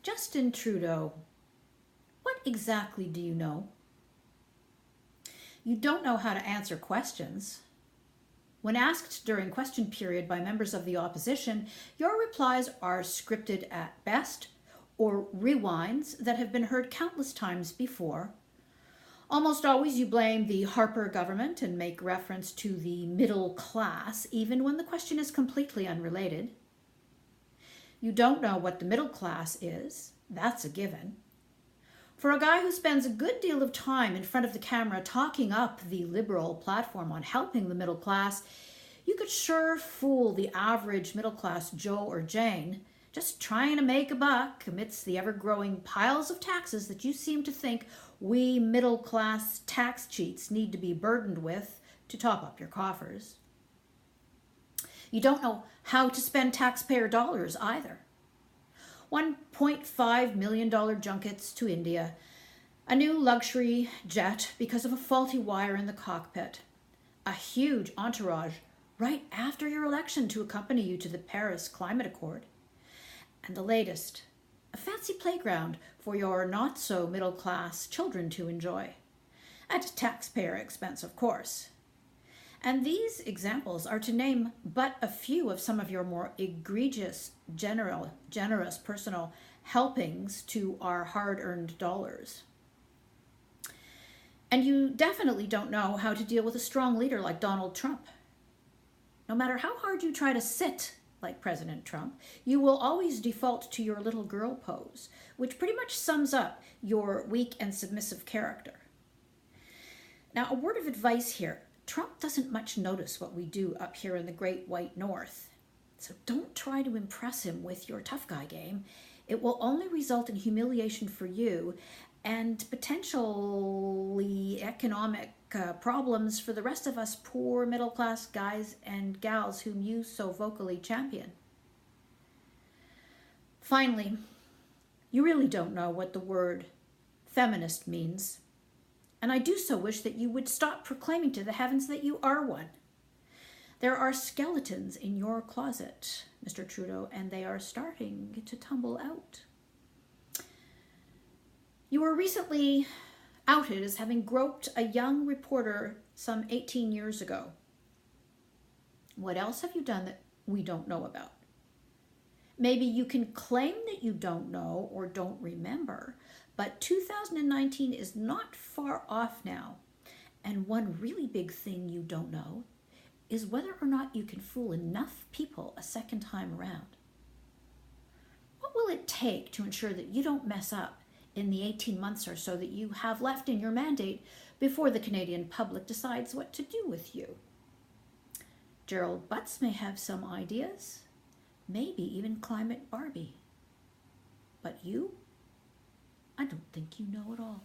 Justin Trudeau, what exactly do you know? You don't know how to answer questions. When asked during question period by members of the opposition, your replies are scripted at best or rewinds that have been heard countless times before. Almost always you blame the Harper government and make reference to the middle class, even when the question is completely unrelated. You don't know what the middle class is. That's a given. For a guy who spends a good deal of time in front of the camera talking up the Liberal platform on helping the middle class, you could sure fool the average middle class Joe or Jane just trying to make a buck amidst the ever-growing piles of taxes that you seem to think we middle class tax cheats need to be burdened with to top up your coffers. You don't know how to spend taxpayer dollars either. $1.5 million junkets to India, a new luxury jet because of a faulty wire in the cockpit, a huge entourage right after your election to accompany you to the Paris Climate Accord, and the latest, a fancy playground for your not-so-middle-class children to enjoy, at taxpayer expense, of course. And these examples are to name but a few of some of your more egregious, generous personal helpings to our hard-earned dollars. And you definitely don't know how to deal with a strong leader like Donald Trump. No matter how hard you try to sit like President Trump, you will always default to your little girl pose, which pretty much sums up your weak and submissive character. Now, a word of advice here. Trump doesn't much notice what we do up here in the Great White North. So don't try to impress him with your tough guy game. It will only result in humiliation for you and potentially economic problems for the rest of us poor middle-class guys and gals whom you so vocally champion. Finally, you really don't know what the word feminist means. And I do so wish that you would stop proclaiming to the heavens that you are one. There are skeletons in your closet, Mr. Trudeau, and they are starting to tumble out. You were recently outed as having groped a young reporter some 18 years ago. What else have you done that we don't know about? Maybe you can claim that you don't know or don't remember, but 2019 is not far off now. And one really big thing you don't know is whether or not you can fool enough people a second time around. What will it take to ensure that you don't mess up in the 18 months or so that you have left in your mandate before the Canadian public decides what to do with you? Gerald Butts may have some ideas, maybe even Climate Barbie. But you? I don't think you know at all.